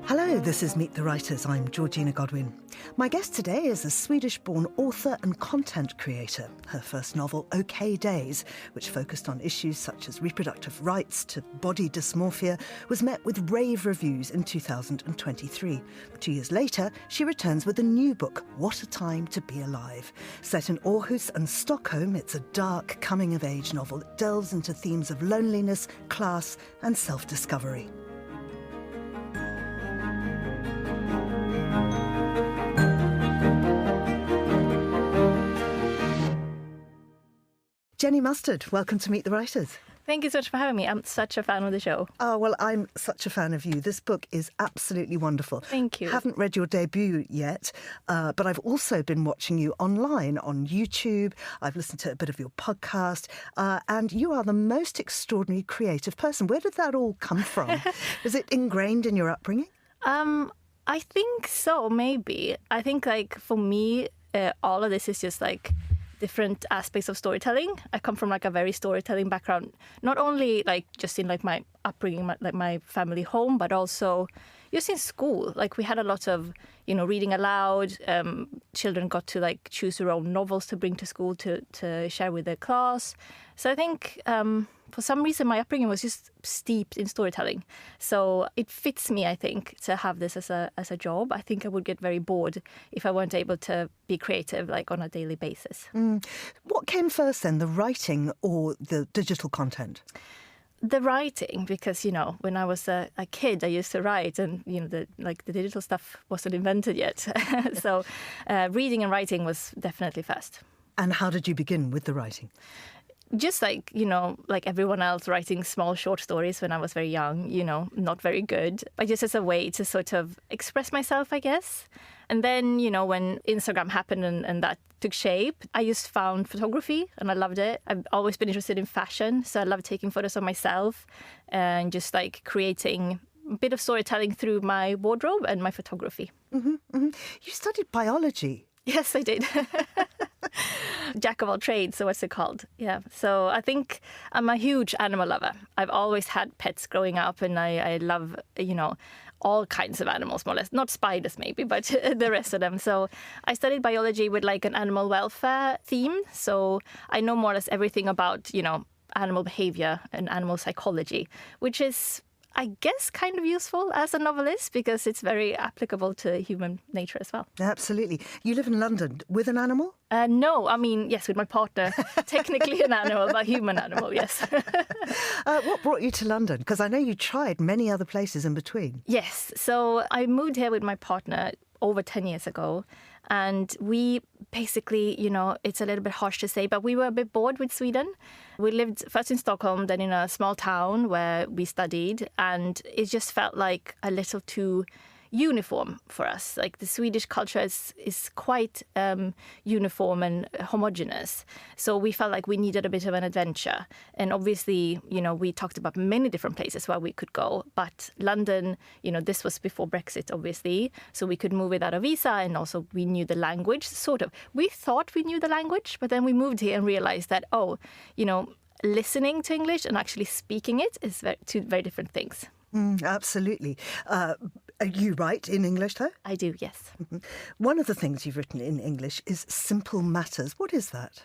Hello, this is Meet the Writers. I'm Georgina Godwin. My guest today is a Swedish-born author and content creator. Her first novel, OK Days, which focused on issues such as reproductive rights to body dysmorphia, was met with rave reviews in 2023. 2 years later, she returns with a new book, What a Time to Be Alive. Set in Aarhus and Stockholm, it's a dark coming-of-age novel that delves into themes of loneliness, class and self-discovery. Jenny Mustard, welcome to Meet the Writers. Thank you so much for having me. I'm such a fan of the show. Oh, well, I'm such a fan of you. This book is absolutely wonderful. Thank you. Haven't read your debut yet, but I've also been watching you online on YouTube. I've listened to a bit of your podcast, and you are the most extraordinary creative person. Where did that all come from? Was it ingrained in your upbringing? I think so, maybe. I think, like, for me, all of this is just, like, different aspects of storytelling. I come from like a very storytelling background, not only like just in like my upbringing, my family home, but also just in school. Like we had a lot of, reading aloud. Children got to like choose their own novels to bring to school to share with their class. So I think for some reason my upbringing was just steeped in storytelling. So it fits me, I think, to have this as a job. I think I would get very bored if I weren't able to be creative like on a daily basis. What came first then, the writing or the digital content? The writing, because, when I was a kid, I used to write and, the digital stuff wasn't invented yet. So reading and writing was definitely first. And how did you begin with the writing? Just like, like everyone else, writing small short stories when I was very young, not very good. But just as a way to sort of express myself, I guess. And then, when Instagram happened and that took shape, I just found photography and I loved it. I've always been interested in fashion, so I love taking photos of myself and just like creating a bit of storytelling through my wardrobe and my photography. You studied biology. Yes, I did. Jack of all trades, so what's it called? Yeah, so I think I'm a huge animal lover. I've always had pets growing up and I love, all kinds of animals, more or less. Not spiders maybe, but the rest of them. So I studied biology with like an animal welfare theme. So I know more or less everything about, animal behavior and animal psychology, which is, I guess, kind of useful as a novelist because it's very applicable to human nature as well. Absolutely. You live in London with an animal? No, I mean, yes, with my partner. Technically an animal, but human animal, yes. What brought you to London? Because I know you tried many other places in between. Yes, so I moved here with my partner over 10 years ago. And we basically, it's a little bit harsh to say, but we were a bit bored with Sweden. We lived first in Stockholm, then in a small town where we studied. And it just felt like a little too uniform for us. Like the Swedish culture is quite uniform and homogeneous. So we felt like we needed a bit of an adventure. And obviously, we talked about many different places where we could go. But London, this was before Brexit, obviously. So we could move without a visa. And also we knew the language, sort of. We thought we knew the language, but then we moved here and realized that, listening to English and actually speaking it is two very different things. Absolutely. You write in English, though? I do, yes. One of the things you've written in English is Simple Matters. What is that?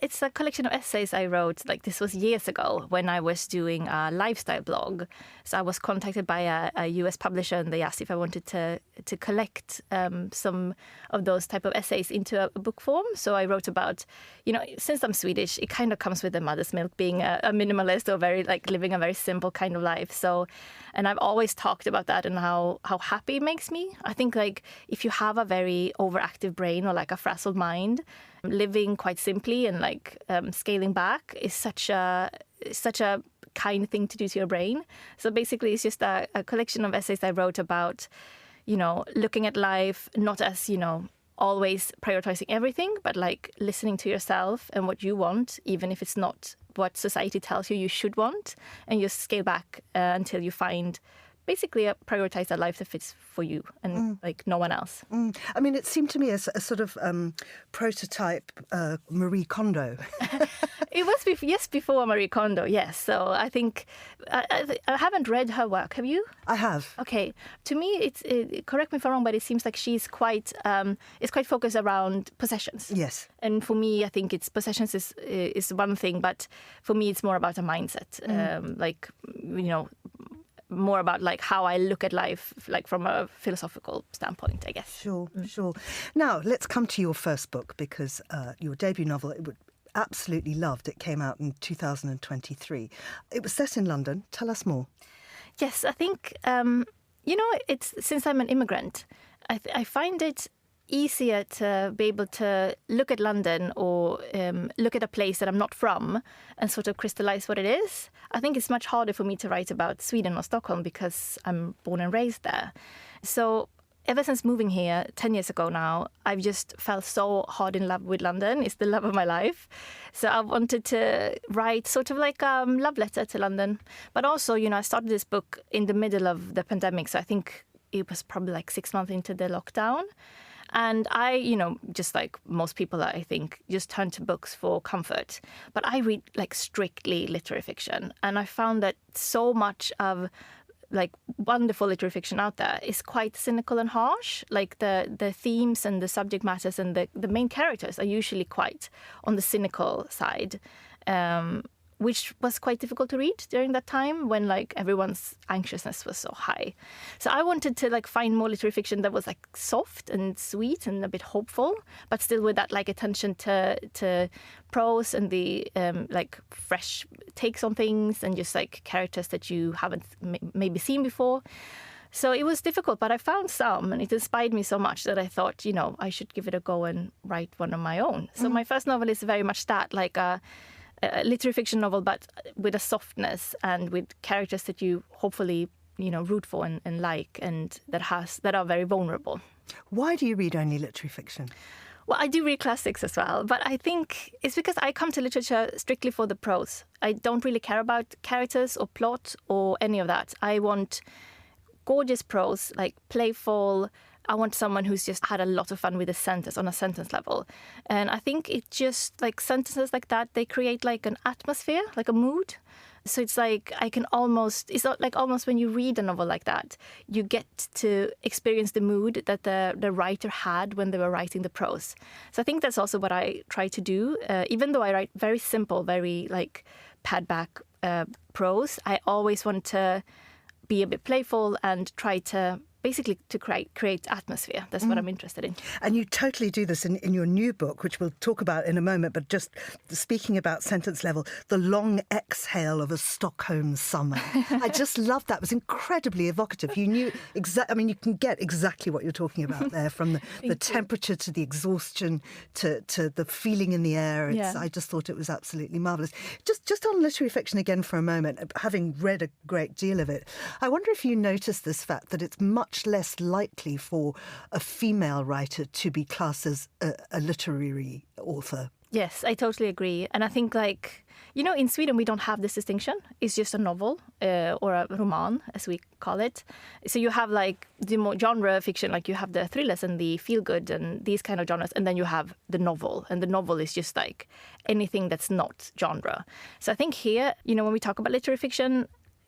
It's a collection of essays I wrote, this was years ago when I was doing a lifestyle blog. So I was contacted by a US publisher and they asked if I wanted to collect some of those type of essays into a book form. So I wrote about, since I'm Swedish, it kind of comes with the mother's milk, being a minimalist or very living a very simple kind of life. So, and I've always talked about that and how happy it makes me. I think if you have a very overactive brain or a frazzled mind, living quite simply and scaling back is such a kind thing to do to your brain. So basically it's just a collection of essays I wrote about, looking at life not as, always prioritizing everything, but listening to yourself and what you want, even if it's not what society tells you should want, and just scale back until you find basically prioritize a life that fits for you and no one else. I mean, it seemed to me as a sort of prototype Marie Kondo. It was before Marie Kondo, yes. So I think I haven't read her work. Have you? I have. Okay. To me, correct me if I'm wrong, but it seems like she's quite focused around possessions. Yes. And for me, I think possessions is one thing, but for me, it's more about a mindset. More about like how I look at life, like from a philosophical standpoint, I guess. Sure. Now, let's come to your first book, because your debut novel, absolutely loved. It came out in 2023. It was set in London. Tell us more. Yes, I think, it's since I'm an immigrant, I find it easier to be able to look at London or look at a place that I'm not from and sort of crystallize what it is. I think it's much harder for me to write about Sweden or Stockholm because I'm born and raised there. So ever since moving here 10 years ago now, I've just fell so hard in love with London. It's the love of my life. So I wanted to write sort of like a love letter to London. But also, I started this book in the middle of the pandemic. So I think it was probably like 6 months into the lockdown. And I, just like most people, I think, just turn to books for comfort. But I read like strictly literary fiction. And I found that so much of like wonderful literary fiction out there is quite cynical and harsh. Like the themes and the subject matters and the main characters are usually quite on the cynical side. Which was quite difficult to read during that time when like everyone's anxiousness was so high. So I wanted to like find more literary fiction that was like soft and sweet and a bit hopeful, but still with that like attention to prose and the like fresh takes on things and just like characters that you haven't maybe seen before. So it was difficult, but I found some, and it inspired me so much that I thought, I should give it a go and write one of my own. So my first novel is very much that, like a literary fiction novel, but with a softness and with characters that you hopefully, root for and like, and that are very vulnerable. Why do you read only literary fiction? Well, I do read classics as well, but I think it's because I come to literature strictly for the prose. I don't really care about characters or plot or any of that. I want gorgeous prose, like playful. I want someone who's just had a lot of fun with a sentence on a sentence level. And I think it just like sentences like that, they create like an atmosphere, like a mood. So it's like it's not like almost when you read a novel like that, you get to experience the mood that the writer had when they were writing the prose. So I think that's also what I try to do. Even though I write very simple, very like pad back prose, I always want to be a bit playful and try to basically to create atmosphere. That's what I'm interested in. And you totally do this in your new book, which we'll talk about in a moment, but just speaking about sentence level, the long exhale of a Stockholm summer. I just love that. It was incredibly evocative. You knew you can get exactly what you're talking about there, from the temperature to the exhaustion to the feeling in the air. I just thought it was absolutely marvellous. Just on literary fiction again for a moment, having read a great deal of it, I wonder if you noticed this fact that it's much less likely for a female writer to be classed as a literary author. Yes, I totally agree. And I think in Sweden we don't have this distinction. It's just a novel or a roman, as we call it. So you have like the more genre fiction, like you have the thrillers and the feel-good and these kind of genres. And then you have the novel. And the novel is just like anything that's not genre. So I think here, when we talk about literary fiction,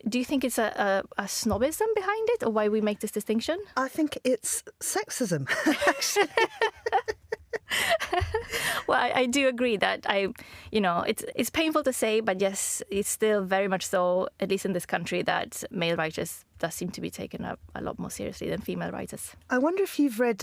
do you think it's a snobism behind it, or why we make this distinction? I think it's sexism, actually. Well, I do agree that it's painful to say, but yes, it's still very much so, at least in this country, that male writers does seem to be taken up a lot more seriously than female writers. I wonder if you've read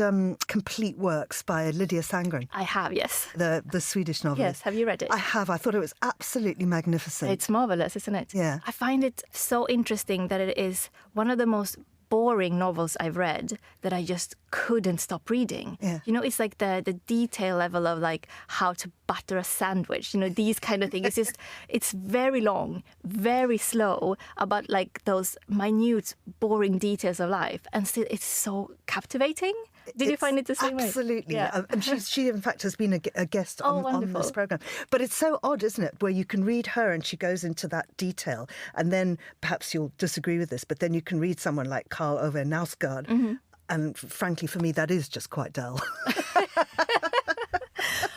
Complete Works by Lydia Sandgren. I have, yes. The Swedish novelist. Yes, have you read it? I have. I thought it was absolutely magnificent. It's marvellous, isn't it? Yeah. I find it so interesting that it is one of the most boring novels I've read that I just couldn't stop reading. Yeah. It's like the detail level of like how to butter a sandwich, these kind of things. It's very long, very slow about like those minute, boring details of life. And still it's so captivating. Did you find it the same way? Absolutely. Yeah. And she, in fact, has been a guest on this programme. But it's so odd, isn't it, where you can read her and she goes into that detail. And then, perhaps you'll disagree with this, but then you can read someone like Karl Ove Knausgaard. Mm-hmm. And frankly, for me, that is just quite dull.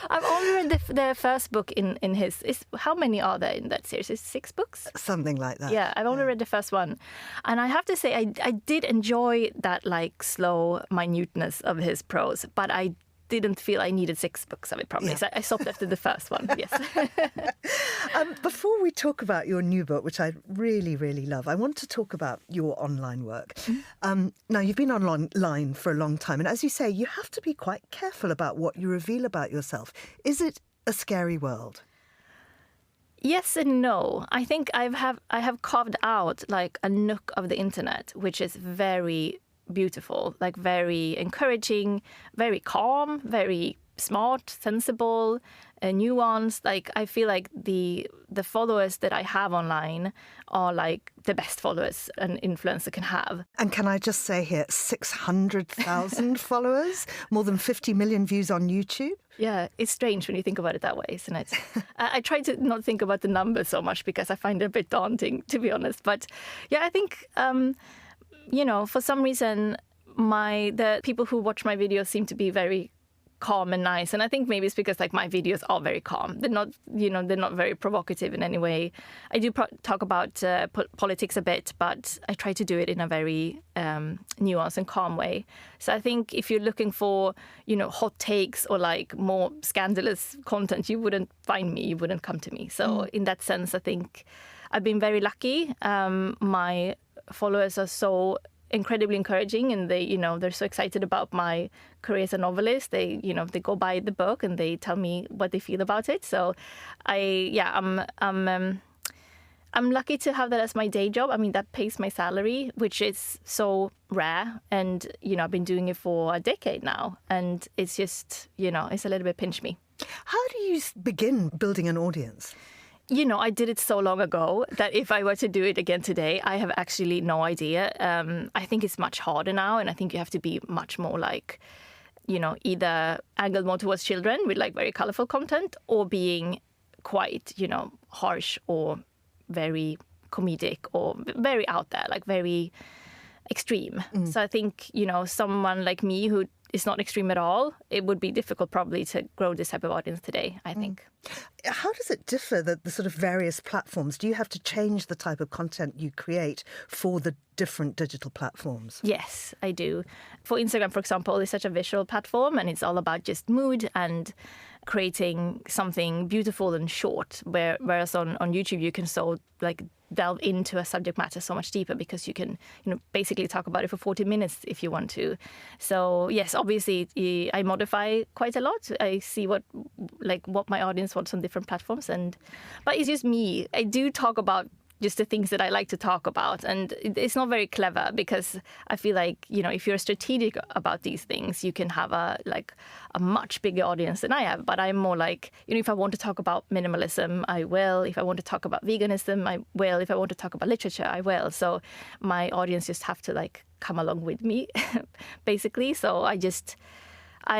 I've only read the first book in his. How many are there in that series? Is 6 books? Something like that. Yeah, I've only read the first one. And I have to say, I did enjoy that like slow minuteness of his prose, but I didn't feel I needed 6 books of it, probably. Yeah. So I stopped after the first one, yes. Before we talk about your new book, which I really, really love, I want to talk about your online work. Now, you've been online for a long time, and as you say, you have to be quite careful about what you reveal about yourself. Is it a scary world? Yes and no. I think I have carved out like a nook of the internet, which is very beautiful, like very encouraging, very calm, very smart, sensible, nuanced. Like I feel like the followers that I have online are like the best followers an influencer can have. And can I just say here, 600,000 followers, more than 50 million views on YouTube? Yeah, it's strange when you think about it that way, isn't it? I try to not think about the numbers so much because I find it a bit daunting, to be honest. But yeah, I think for some reason, the people who watch my videos seem to be very calm and nice, and I think maybe it's because like my videos are very calm. They're not, they're not very provocative in any way. I do talk about politics a bit, but I try to do it in a very nuanced and calm way. So I think if you're looking for, hot takes or like more scandalous content, you wouldn't find me. You wouldn't come to me. So in that sense, I think I've been very lucky. My followers are so incredibly encouraging, and they're so excited about my career as a novelist. They go buy the book and they tell me what they feel about it. So I'm lucky to have that as my day job. I mean, that pays my salary, which is so rare. And I've been doing it for a decade now, and it's just it's a little bit pinch me. How do you begin building an audience? I did it so long ago that if I were to do it again today, I have actually no idea. I think it's much harder now, and I think you have to be much more like, either angled more towards children with like very colorful content, or being quite, harsh or very comedic or very out there, like very extreme. So I think, someone like me who is not extreme at all, it would be difficult probably to grow this type of audience today, I think. How does it differ, the sort of various platforms? Do you have to change the type of content you create for the different digital platforms? Yes, I do. For Instagram, for example, it's such a visual platform, and it's all about just mood and creating something beautiful and short, whereas on YouTube you can delve into a subject matter so much deeper, because you can basically talk about it for 40 minutes if you want to. So yes, obviously I modify quite a lot. I see what my audience wants on different platforms, but it's just me. I do talk about just the things that I like to talk about, and it's not very clever, because I feel like if you're strategic about these things, you can have a much bigger audience than I have. But I'm more like, if I want to talk about minimalism, I will. If I want to talk about veganism, I will. If I want to talk about literature, I will. So my audience just have to come along with me, basically. So I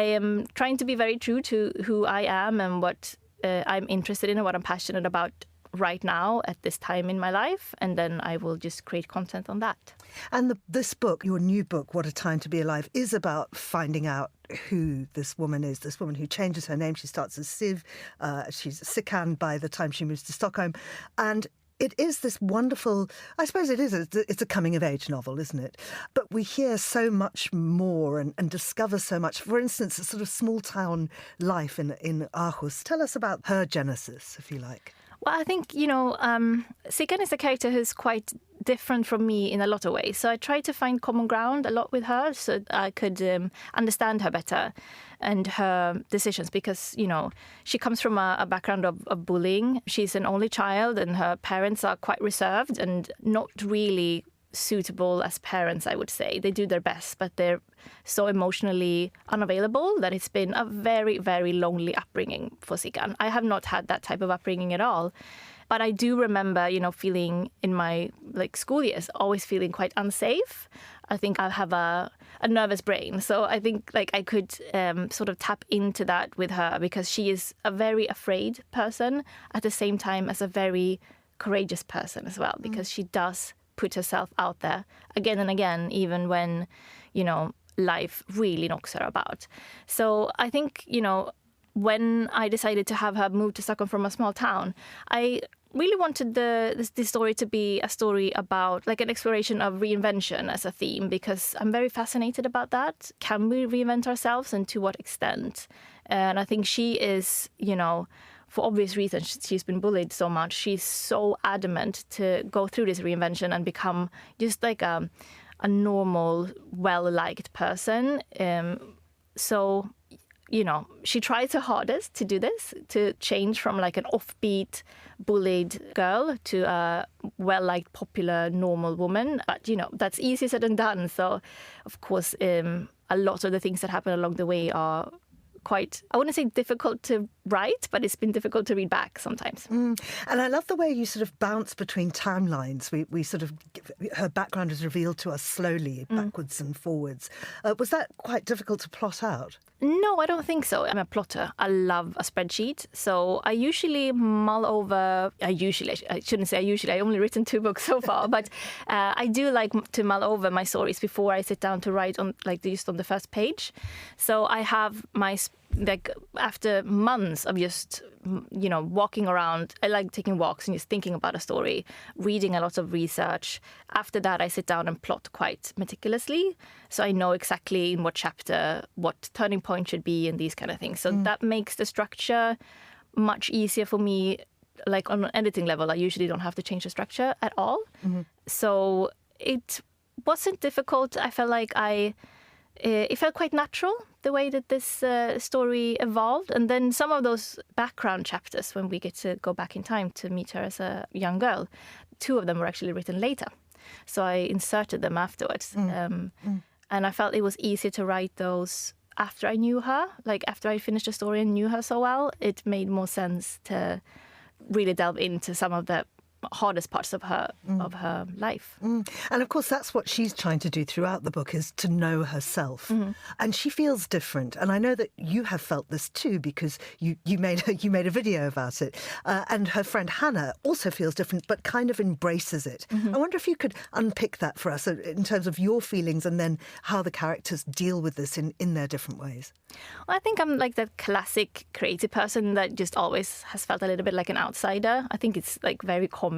am trying to be very true to who I am and what I'm interested in and what I'm passionate about right now at this time in my life, and then I will just create content on that. And this book, your new book, What a Time to Be Alive, is about finding out who this woman is, this woman who changes her name. She starts as Siv. She's Sikan by the time she moves to Stockholm. And it is this wonderful, I suppose it's a coming-of-age novel, isn't it? But we hear so much more and discover so much. For instance, a sort of small-town life in Aarhus. Tell us about her genesis, if you like. Well, I think, Sikan is a character who's quite different from me in a lot of ways. So I try to find common ground a lot with her so I could understand her better and her decisions, because, she comes from a background of bullying. She's an only child, and her parents are quite reserved and not really suitable as parents, I would say. They do their best, but they're so emotionally unavailable that it's been a very, very lonely upbringing for Sikan. I have not had that type of upbringing at all. But I do remember, feeling in my school years, always feeling quite unsafe. I think I have a nervous brain. So I think I could sort of tap into that with her, because she is a very afraid person at the same time as a very courageous person as well, because she does put herself out there again and again, even when, life really knocks her about. So I think, when I decided to have her move to Stockholm from a small town, I really wanted this story to be a story about like an exploration of reinvention as a theme, because I'm very fascinated about that. Can we reinvent ourselves, and to what extent? And I think she is, for obvious reasons, she's been bullied so much. She's so adamant to go through this reinvention and become just like a normal, well-liked person. So she tries her hardest to do this, to change from like an offbeat, bullied girl to a well-liked, popular, normal woman. But, that's easier said than done. So, of course, a lot of the things that happen along the way are quite, I wouldn't say difficult to write, but it's been difficult to read back sometimes. And I love the way you sort of bounce between timelines. We sort of, her background is revealed to us slowly, backwards and forwards. Was that quite difficult to plot out? No, I don't think so. I'm a plotter. I love a spreadsheet. So I usually mull over, I shouldn't say I usually, I've only written 2 books so far, but I do like to mull over my stories before I sit down to write on, like just on the first page. So I have after months of just, walking around, I like taking walks and just thinking about a story, reading a lot of research. After that, I sit down and plot quite meticulously. So I know exactly in what chapter, what turning point should be, and these kind of things. So that makes the structure much easier for me. Like on an editing level, I usually don't have to change the structure at all. So it wasn't difficult. I felt like it felt quite natural, the way that this story evolved. And then some of those background chapters, when we get to go back in time to meet her as a young girl, 2 of them were actually written later. So I inserted them afterwards. And I felt it was easier to write those after I knew her. Like after I finished the story and knew her so well, it made more sense to really delve into some of the hardest parts of her life. And of course that's what she's trying to do throughout the book, is to know herself. And she feels different, and I know that you have felt this too, because you made a video about it, and her friend Hannah also feels different but kind of embraces it. I wonder if you could unpick that for us in terms of your feelings, and then how the characters deal with this in their different ways. Well, I think I'm like that classic creative person that just always has felt a little bit like an outsider. I think it's like very common.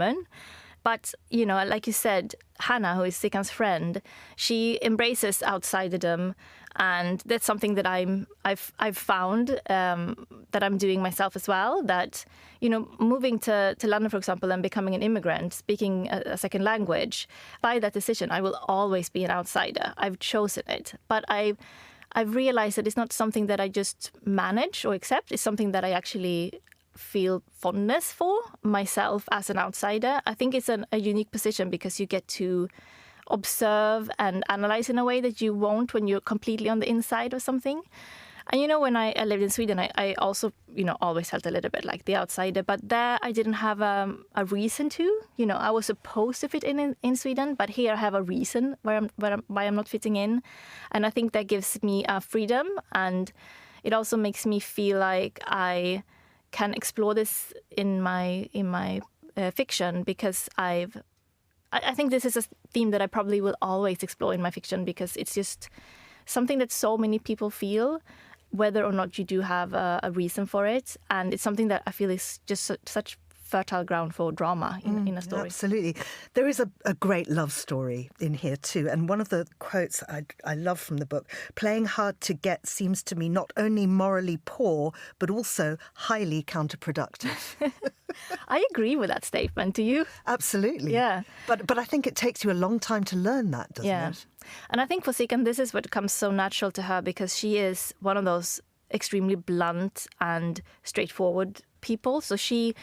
But, like you said, Hannah, who is Sikan's friend, she embraces outsiderdom, and that's something that I've found that I'm doing myself as well. That, moving to London, for example, and becoming an immigrant, speaking a second language, by that decision, I will always be an outsider. I've chosen it. But I've realized that it's not something that I just manage or accept. It's something that I actually feel fondness for myself as an outsider. I think it's a unique position because you get to observe and analyze in a way that you won't when you're completely on the inside of something. And when I lived in Sweden, I also always felt a little bit like the outsider, but there I didn't have a reason to. I was supposed to fit in Sweden, but here I have a reason why I'm not fitting in, and I think that gives me freedom, and it also makes me feel like I can explore this in my fiction, because I think this is a theme that I probably will always explore in my fiction, because it's just something that so many people feel, whether or not you do have a reason for it. And it's something that I feel is just such fertile ground for drama in a story. Absolutely. There is a great love story in here too. And one of the quotes I love from the book, "Playing hard to get seems to me not only morally poor, but also highly counterproductive." I agree with that statement. Do you? Absolutely. Yeah. But I think it takes you a long time to learn that, doesn't it? And I think for Sikan, this is what comes so natural to her, because she is one of those extremely blunt and straightforward people. So she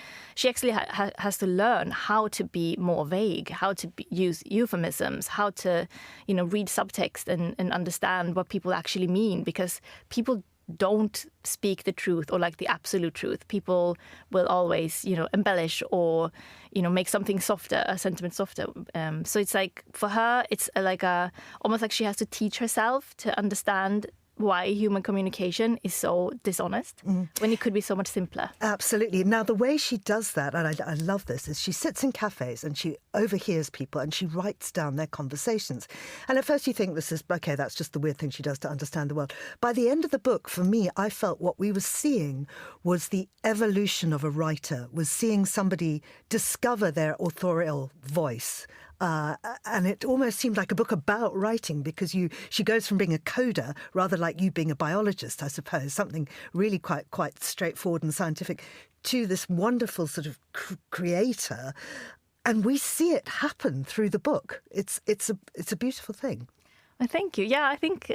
actually has to learn how to be more vague, how to use euphemisms, how to read subtext and understand what people actually mean, because people don't speak the truth or like the absolute truth. People will always embellish or make something softer, a sentiment softer. So it's like for her, it's like almost like she has to teach herself to understand why human communication is so dishonest when it could be so much simpler. Absolutely. Now, the way she does that, and I love this, is she sits in cafes and she overhears people and she writes down their conversations. And at first you think this is, okay, that's just the weird thing she does to understand the world. By the end of the book, for me, I felt what we were seeing was the evolution of a writer, was seeing somebody discover their authorial voice. And it almost seemed like a book about writing, because she goes from being a coder, rather like you being a biologist, I suppose, something really quite straightforward and scientific, to this wonderful sort of creator. And we see it happen through the book. It's a beautiful thing. Well, thank you. Yeah, I think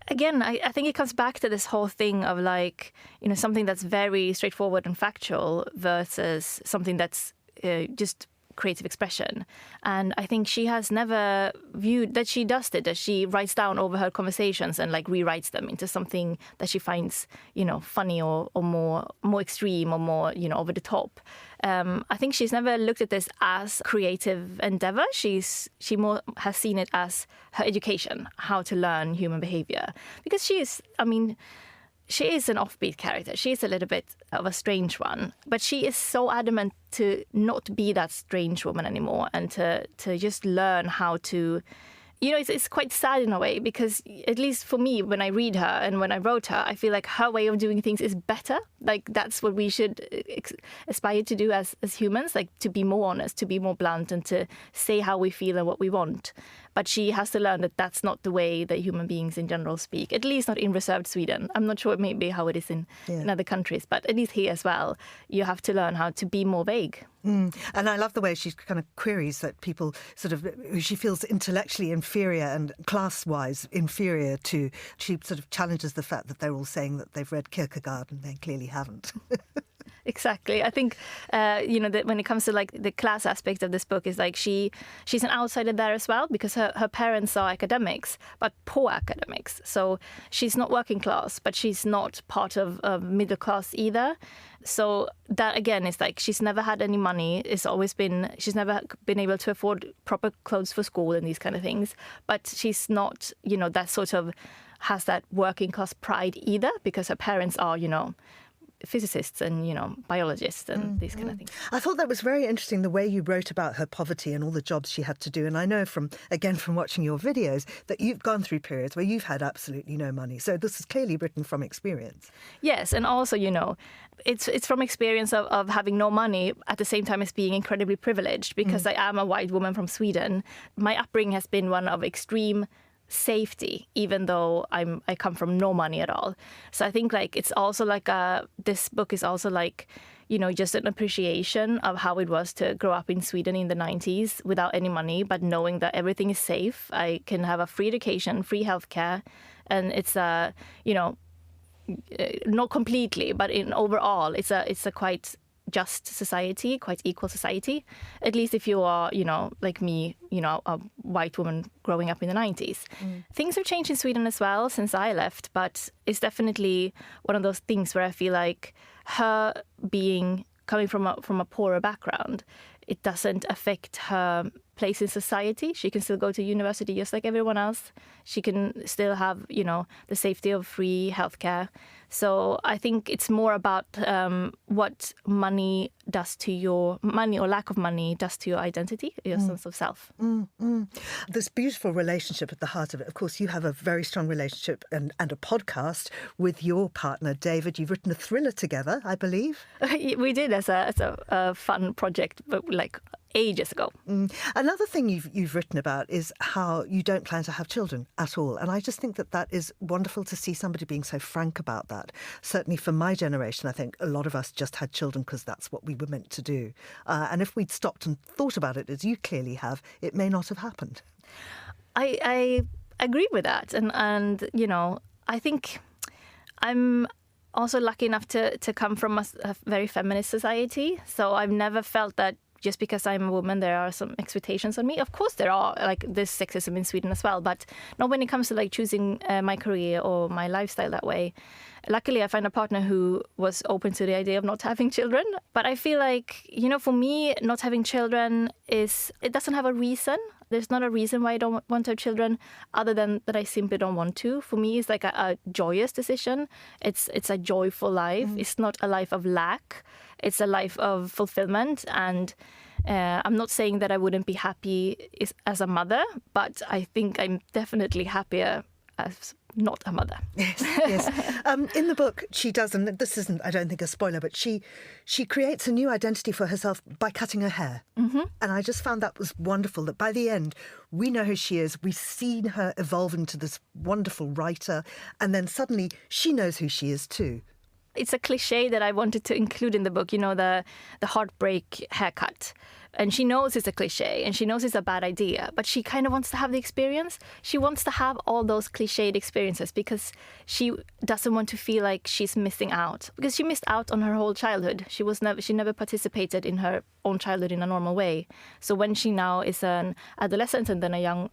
again, I think it comes back to this whole thing of like, something that's very straightforward and factual versus something that's just creative expression. And I think she has never viewed that she does it, that she writes down over her conversations and like rewrites them into something that she finds, funny or more extreme or more, over the top. I think she's never looked at this as creative endeavor. She more has seen it as her education, how to learn human behavior. Because she is an offbeat character. She's a little bit of a strange one, but she is so adamant to not be that strange woman anymore and to just learn how to, it's quite sad in a way, because at least for me, when I read her and when I wrote her, I feel like her way of doing things is better. Like that's what we should aspire to do as humans, like to be more honest, to be more blunt and to say how we feel and what we want. But she has to learn that that's not the way that human beings in general speak, at least not in reserved Sweden. I'm not sure maybe how it is in other countries, but at least here as well, you have to learn how to be more vague. And I love the way she kind of queries that people sort of, who she feels intellectually inferior and class-wise inferior to. She sort of challenges the fact that they're all saying that they've read Kierkegaard and they clearly haven't. Exactly. I think, that when it comes to like the class aspect of this book is like she's an outsider there as well, because her parents are academics, but poor academics. So she's not working class, but she's not part of middle class either. So that again is like she's never had any money. She's never been able to afford proper clothes for school and these kind of things. But she's not, that sort of has that working class pride either, because her parents are, physicists and, biologists and these kind of things. I thought that was very interesting, the way you wrote about her poverty and all the jobs she had to do. And I know from watching your videos that you've gone through periods where you've had absolutely no money. So this is clearly written from experience. Yes. And also, it's from experience of having no money at the same time as being incredibly privileged, because I am a white woman from Sweden. My upbringing has been one of extreme safety, even though I come from no money at all. So I think like it's also like this book is also like, just an appreciation of how it was to grow up in Sweden in the 90s without any money, but knowing that everything is safe. I can have a free education, free healthcare, and it's not completely, but in overall, it's a quite just society, quite equal society, at least if you are, like me, a white woman growing up in the 90s. Things have changed in Sweden as well since I left, but it's definitely one of those things where I feel like her coming from a poorer background, it doesn't affect her place in society. She can still go to university just like everyone else. She can still have, the safety of free healthcare. So I think it's more about what money does to your money or lack of money does to your identity, your sense of self. This beautiful relationship at the heart of it. Of course, you have a very strong relationship and a podcast with your partner, David. You've written a thriller together, I believe. We did as a fun project, but like ages ago. Another thing you've written about is how you don't plan to have children at all. And I just think that is wonderful to see somebody being so frank about that. Certainly for my generation, I think a lot of us just had children because that's what we were meant to do. And if we'd stopped and thought about it, as you clearly have, it may not have happened. I agree with that. And I think I'm also lucky enough to come from a very feminist society. So I've never felt that just because I'm a woman, there are some expectations on me. Of course there are, like there's sexism in Sweden as well, but not when it comes to like choosing my career or my lifestyle that way. Luckily, I found a partner who was open to the idea of not having children. But I feel like, you know, for me, not having children it doesn't have a reason. There's not a reason why I don't want to have children other than that I simply don't want to. For me, it's like a joyous decision. It's a joyful life. It's not a life of lack. It's a life of fulfillment. And I'm not saying that I wouldn't be happy as a mother, but I think I'm definitely happier as not a mother. Yes, yes. In the book, she does, and this isn't, I don't think, a spoiler, but she creates a new identity for herself by cutting her hair. Mm-hmm. And I just found that was wonderful, that by the end, we know who she is. We've seen her evolve into this wonderful writer, and then suddenly she knows who she is too. It's a cliche that I wanted to include in the book, you know, the heartbreak haircut. And she knows it's a cliche and she knows it's a bad idea, but she kind of wants to have the experience. She wants to have all those cliched experiences because she doesn't want to feel like she's missing out. Because she missed out on her whole childhood. She never participated in her own childhood in a normal way. So when she now is an adolescent and then a young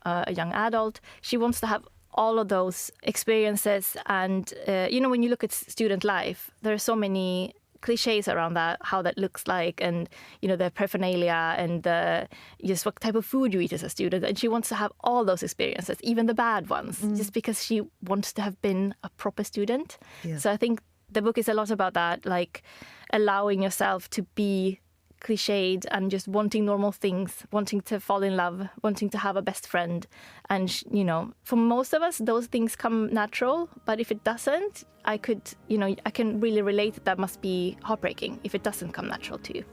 adult, she wants to have all of those experiences. And, you know, when you look at student life, there are so many cliches around that, how that looks like, and, you know, the paraphernalia and just what type of food you eat as a student. And she wants to have all those experiences, even the bad ones, just because she wants to have been a proper student. Yeah. So I think the book is a lot about that, like allowing yourself to be cliched and just wanting normal things, wanting to fall in love, wanting to have a best friend. And, you know, for most of us, those things come natural. But if it doesn't, I can really relate that must be heartbreaking if it doesn't come natural to you.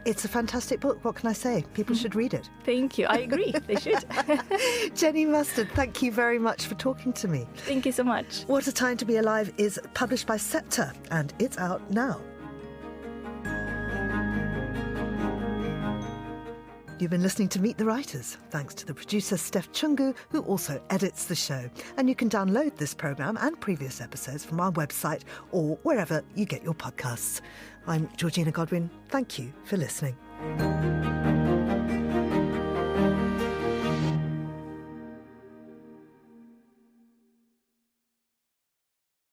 It's a fantastic book. What can I say? People should read it. Thank you. I agree. They should. Jenny Mustard, thank you very much for talking to me. Thank you so much. What a Time to Be Alive is published by Scepter and it's out now. You've been listening to Meet the Writers, thanks to the producer Steph Chungu, who also edits the show. And you can download this programme and previous episodes from our website or wherever you get your podcasts. I'm Georgina Godwin. Thank you for listening.